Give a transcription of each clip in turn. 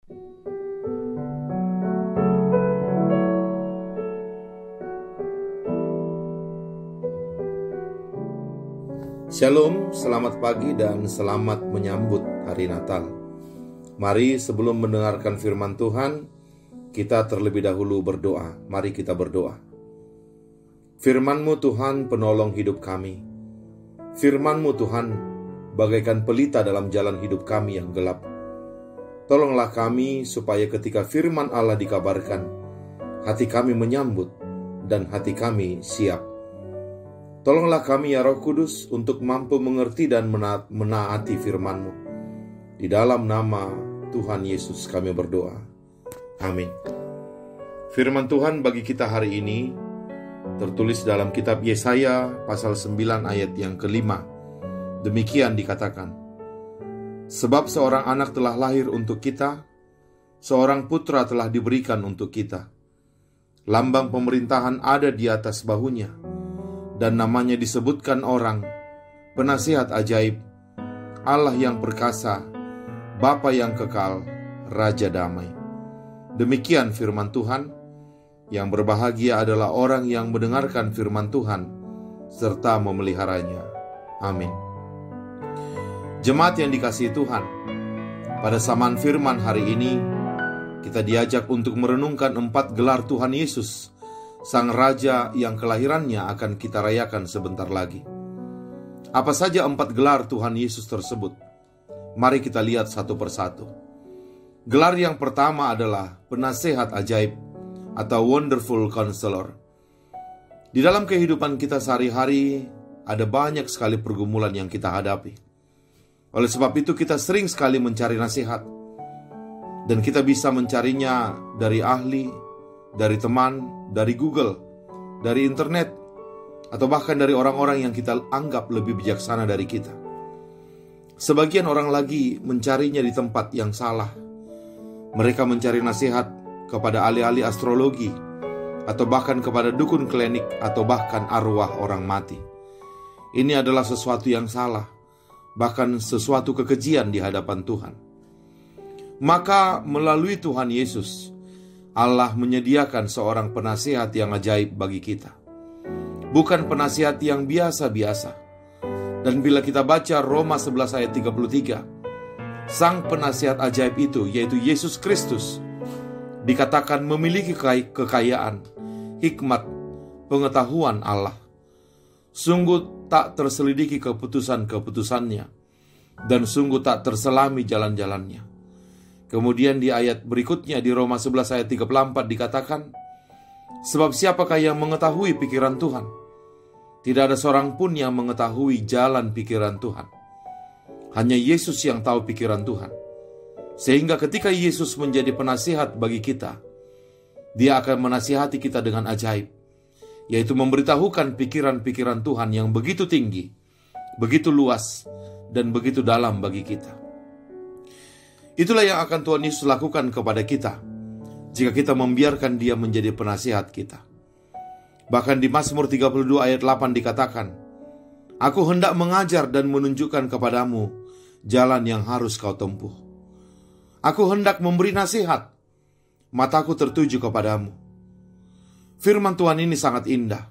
Shalom, selamat pagi dan selamat menyambut hari Natal. Mari sebelum mendengarkan firman Tuhan, kita terlebih dahulu berdoa. Mari kita berdoa. Firman-Mu Tuhan penolong hidup kami. Firman-Mu Tuhan bagaikan pelita dalam jalan hidup kami yang gelap. Tolonglah kami supaya ketika firman Allah dikabarkan, hati kami menyambut dan hati kami siap. Tolonglah kami ya Roh Kudus untuk mampu mengerti dan menaati firman-Mu. Di dalam nama Tuhan Yesus kami berdoa. Amin. Firman Tuhan bagi kita hari ini tertulis dalam kitab Yesaya pasal 9 ayat yang kelima. Demikian dikatakan, sebab seorang anak telah lahir untuk kita, seorang putra telah diberikan untuk kita. Lambang pemerintahan ada di atas bahunya, dan namanya disebutkan orang, Penasihat Ajaib, Allah yang perkasa, Bapa yang kekal, Raja Damai. Demikian firman Tuhan. Yang berbahagia adalah orang yang mendengarkan firman Tuhan serta memeliharanya. Amin. Jemaat yang dikasihi Tuhan, pada samaan firman hari ini kita diajak untuk merenungkan 4 gelar Tuhan Yesus, Sang Raja yang kelahirannya akan kita rayakan sebentar lagi. Apa saja 4 gelar Tuhan Yesus tersebut? Mari kita lihat satu persatu. Gelar yang pertama adalah Penasihat Ajaib atau Wonderful Counselor. Di dalam kehidupan kita sehari-hari ada banyak sekali pergumulan yang kita hadapi. Oleh sebab itu kita sering sekali mencari nasihat. Dan kita bisa mencarinya dari ahli, dari teman, dari Google, dari internet, atau bahkan dari orang-orang yang kita anggap lebih bijaksana dari kita. Sebagian orang lagi mencarinya di tempat yang salah. Mereka mencari nasihat kepada ahli-ahli astrologi, atau bahkan kepada dukun klinik, atau bahkan arwah orang mati. Ini adalah sesuatu yang salah, bahkan sesuatu kekejian di hadapan Tuhan. Maka melalui Tuhan Yesus, Allah menyediakan seorang penasihat yang ajaib bagi kita. Bukan penasihat yang biasa-biasa. Dan bila kita baca Roma 11 ayat 33, Sang penasihat ajaib itu, yaitu Yesus Kristus, dikatakan memiliki kekayaan, hikmat, pengetahuan Allah. Sungguh tak terselidiki keputusan-keputusannya, dan sungguh tak terselami jalan-jalannya. Kemudian di ayat berikutnya di Roma 11 ayat 34 dikatakan, sebab siapakah yang mengetahui pikiran Tuhan? Tidak ada seorang pun yang mengetahui jalan pikiran Tuhan. Hanya Yesus yang tahu pikiran Tuhan. Sehingga ketika Yesus menjadi penasihat bagi kita, Dia akan menasihati kita dengan ajaib, yaitu memberitahukan pikiran-pikiran Tuhan yang begitu tinggi, begitu luas, dan begitu dalam bagi kita. Itulah yang akan Tuhan Yesus lakukan kepada kita jika kita membiarkan Dia menjadi penasihat kita. Bahkan di Mazmur 32 ayat 8 dikatakan, aku hendak mengajar dan menunjukkan kepadamu jalan yang harus kau tempuh. Aku hendak memberi nasihat, mataku tertuju kepadamu. Firman Tuhan ini sangat indah,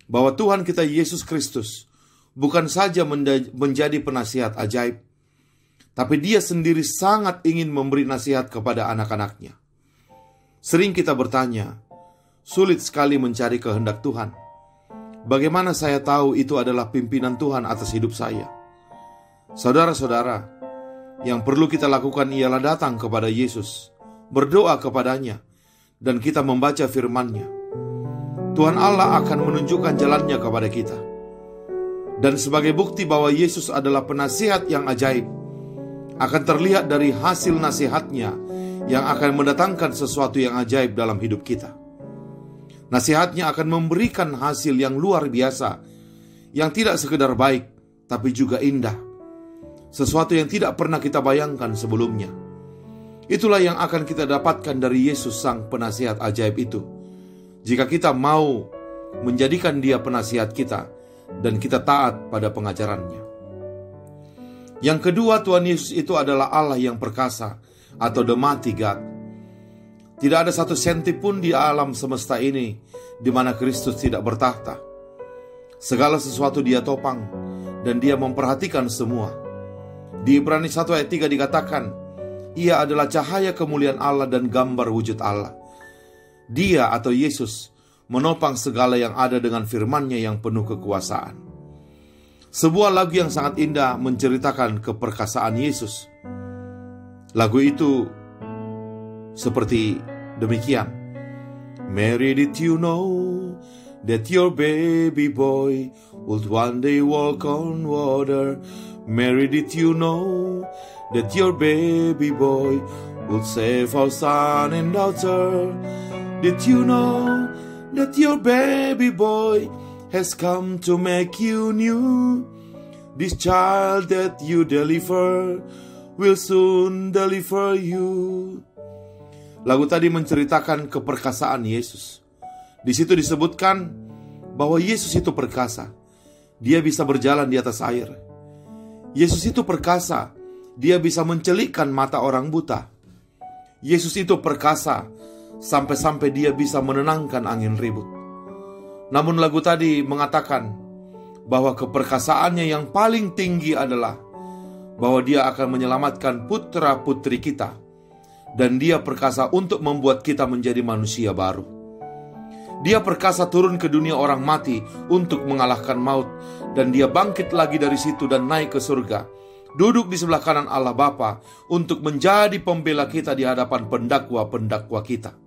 bahwa Tuhan kita Yesus Kristus bukan saja menjadi penasihat ajaib, tapi Dia sendiri sangat ingin memberi nasihat kepada anak-anaknya. Sering kita bertanya, sulit sekali mencari kehendak Tuhan. Bagaimana saya tahu itu adalah pimpinan Tuhan atas hidup saya? Saudara-saudara, yang perlu kita lakukan ialah datang kepada Yesus, berdoa kepadanya, dan kita membaca firman-Nya. Tuhan Allah akan menunjukkan jalannya kepada kita. Dan sebagai bukti bahwa Yesus adalah penasihat yang ajaib, akan terlihat dari hasil nasihatnya yang akan mendatangkan sesuatu yang ajaib dalam hidup kita. Nasihatnya akan memberikan hasil yang luar biasa, yang tidak sekedar baik, tapi juga indah. Sesuatu yang tidak pernah kita bayangkan sebelumnya. Itulah yang akan kita dapatkan dari Yesus Sang Penasihat Ajaib itu, jika kita mau menjadikan Dia penasihat kita, dan kita taat pada pengajarannya. Yang kedua, Tuhan Yesus itu adalah Allah yang perkasa, atau the mighty God. Tidak ada satu senti pun di alam semesta ini di mana Kristus tidak bertahta. Segala sesuatu Dia topang dan Dia memperhatikan semua. Di Ibrani 1 ayat 3 dikatakan, Ia adalah cahaya kemuliaan Allah dan gambar wujud Allah. Dia atau Yesus menopang segala yang ada dengan firman-Nya yang penuh kekuasaan. Sebuah lagu yang sangat indah menceritakan keperkasaan Yesus. Lagu itu seperti demikian. Mary, did you know that your baby boy would one day walk on water? Mary, did you know that your baby boy would save our son and daughter? Did you know that your baby boy has come to make you new? This child that you deliver will soon deliver you. Lagu tadi menceritakan keperkasaan Yesus. Di situ disebutkan bahwa Yesus itu perkasa. Dia bisa berjalan di atas air. Yesus itu perkasa. Dia bisa mencelikkan mata orang buta. Yesus itu perkasa sampai-sampai Dia bisa menenangkan angin ribut. Namun lagu tadi mengatakan bahwa keperkasaannya yang paling tinggi adalah bahwa Dia akan menyelamatkan putra-putri kita. Dan Dia perkasa untuk membuat kita menjadi manusia baru. Dia perkasa turun ke dunia orang mati untuk mengalahkan maut. Dan Dia bangkit lagi dari situ dan naik ke surga, duduk di sebelah kanan Allah Bapa untuk menjadi pembela kita di hadapan pendakwa-pendakwa kita.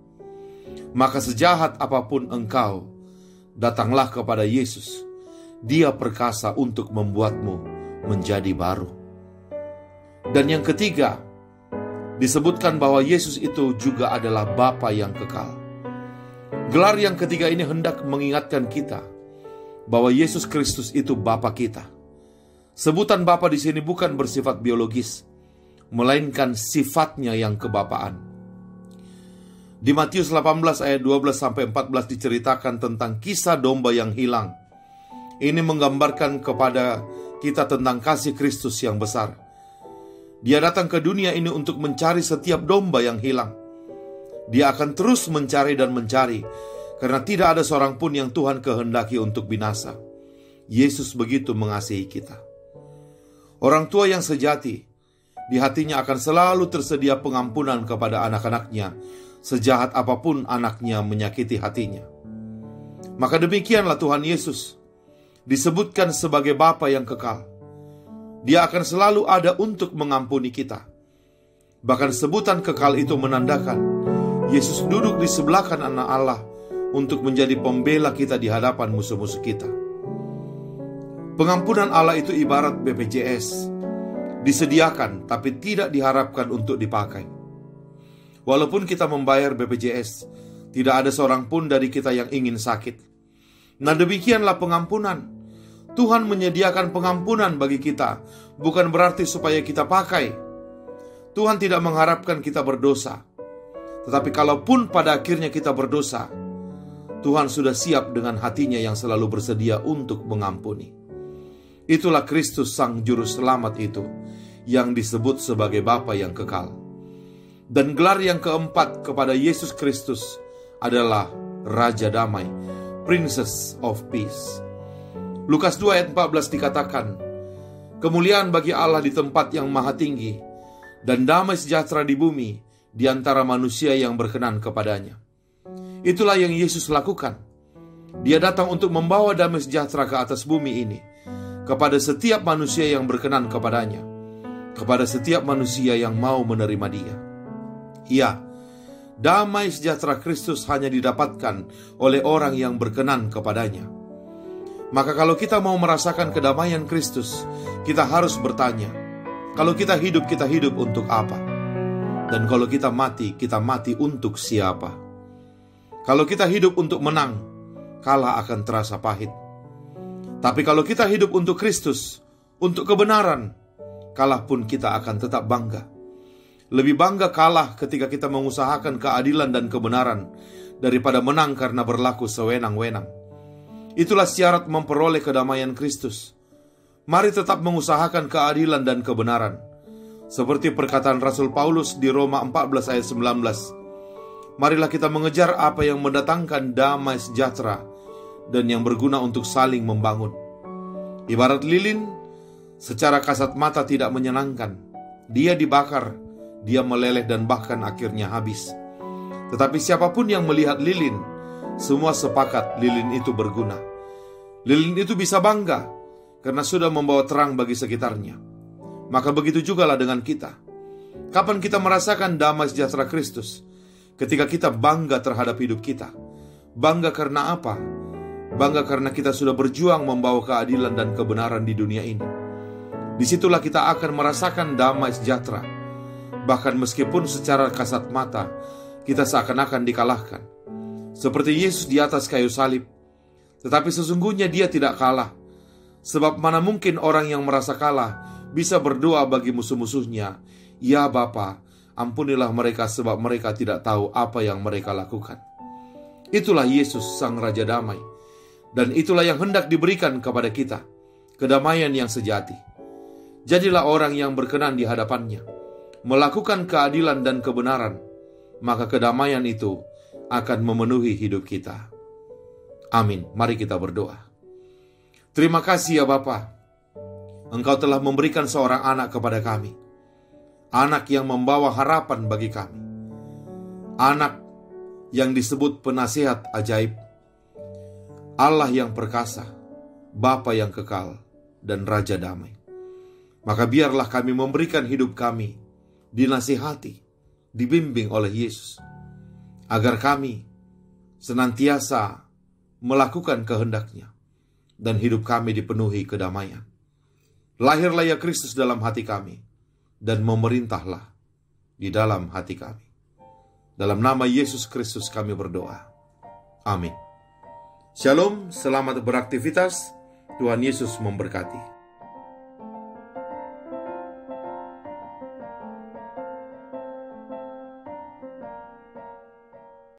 Maka sejahat apapun engkau, datanglah kepada Yesus. Dia perkasa untuk membuatmu menjadi baru. Dan yang ketiga, disebutkan bahwa Yesus itu juga adalah Bapa yang kekal. Gelar yang ketiga ini hendak mengingatkan kita bahwa Yesus Kristus itu Bapa kita. Sebutan Bapa di sini bukan bersifat biologis, melainkan sifatnya yang kebapaan. Di Matius 18 ayat 12-14 diceritakan tentang kisah domba yang hilang. Ini menggambarkan kepada kita tentang kasih Kristus yang besar. Dia datang ke dunia ini untuk mencari setiap domba yang hilang. Dia akan terus mencari dan mencari, karena tidak ada seorang pun yang Tuhan kehendaki untuk binasa. Yesus begitu mengasihi kita. Orang tua yang sejati, di hatinya akan selalu tersedia pengampunan kepada anak-anaknya, sejahat apapun anaknya menyakiti hatinya. Maka demikianlah Tuhan Yesus disebutkan sebagai Bapa yang kekal. Dia akan selalu ada untuk mengampuni kita. Bahkan sebutan kekal itu menandakan Yesus duduk di sebelah kanan Allah untuk menjadi pembela kita di hadapan musuh-musuh kita. Pengampunan Allah itu ibarat BPJS, disediakan tapi tidak diharapkan untuk dipakai. Walaupun kita membayar BPJS, tidak ada seorang pun dari kita yang ingin sakit. Nah, demikianlah pengampunan. Tuhan menyediakan pengampunan bagi kita, bukan berarti supaya kita pakai. Tuhan tidak mengharapkan kita berdosa. Tetapi kalaupun pada akhirnya kita berdosa, Tuhan sudah siap dengan hatinya yang selalu bersedia untuk mengampuni. Itulah Kristus Sang Juru Selamat itu, yang disebut sebagai Bapa yang kekal. Dan gelar yang keempat kepada Yesus Kristus adalah Raja Damai, Princess of Peace. Lukas 2 ayat 14 dikatakan, kemuliaan bagi Allah di tempat yang maha tinggi, dan damai sejahtera di bumi di antara manusia yang berkenan kepadanya. Itulah yang Yesus lakukan. Dia datang untuk membawa damai sejahtera ke atas bumi ini, kepada setiap manusia yang berkenan kepadanya, kepada setiap manusia yang mau menerima Dia. Ya, damai sejahtera Kristus hanya didapatkan oleh orang yang berkenan kepadanya. Maka kalau kita mau merasakan kedamaian Kristus, kita harus bertanya, kalau kita hidup untuk apa? Dan kalau kita mati untuk siapa? Kalau kita hidup untuk menang, kalah akan terasa pahit. Tapi kalau kita hidup untuk Kristus, untuk kebenaran, kalah pun kita akan tetap bangga. Lebih bangga kalah ketika kita mengusahakan keadilan dan kebenaran, daripada menang karena berlaku sewenang-wenang. Itulah syarat memperoleh kedamaian Kristus. Mari tetap mengusahakan keadilan dan kebenaran. Seperti perkataan Rasul Paulus di Roma 14 ayat 19, marilah kita mengejar apa yang mendatangkan damai sejahtera dan yang berguna untuk saling membangun. Ibarat lilin, secara kasat mata tidak menyenangkan. Dia dibakar, dia meleleh dan bahkan akhirnya habis. Tetapi siapapun yang melihat lilin, semua sepakat lilin itu berguna. Lilin itu bisa bangga karena sudah membawa terang bagi sekitarnya. Maka begitu jugalah dengan kita. Kapan kita merasakan damai sejahtera Kristus? Ketika kita bangga terhadap hidup kita. Bangga karena apa? Bangga karena kita sudah berjuang membawa keadilan dan kebenaran di dunia ini. Disitulah kita akan merasakan damai sejahtera. Bahkan meskipun secara kasat mata kita seakan-akan dikalahkan, seperti Yesus di atas kayu salib. Tetapi sesungguhnya dia tidak kalah. Sebab mana mungkin orang yang merasa kalah bisa berdoa bagi musuh-musuhnya, "Ya Bapa, ampunilah mereka sebab mereka tidak tahu apa yang mereka lakukan." Itulah Yesus Sang Raja Damai. Dan itulah yang hendak diberikan kepada kita, kedamaian yang sejati. Jadilah orang yang berkenan di hadapannya, melakukan keadilan dan kebenaran, maka kedamaian itu akan memenuhi hidup kita. Amin. Mari kita berdoa. Terima kasih ya Bapa, Engkau telah memberikan seorang anak kepada kami. Anak yang membawa harapan bagi kami. Anak yang disebut penasihat ajaib. Allah yang perkasa, Bapa yang kekal, dan Raja damai. Maka biarlah kami memberikan hidup kami dinasihati, dibimbing oleh Yesus, agar kami senantiasa melakukan kehendak-Nya dan hidup kami dipenuhi kedamaian. Lahirlah ya Kristus dalam hati kami dan memerintahlah di dalam hati kami. Dalam nama Yesus Kristus kami berdoa. Amin. Shalom, selamat beraktivitas. Tuhan Yesus memberkati.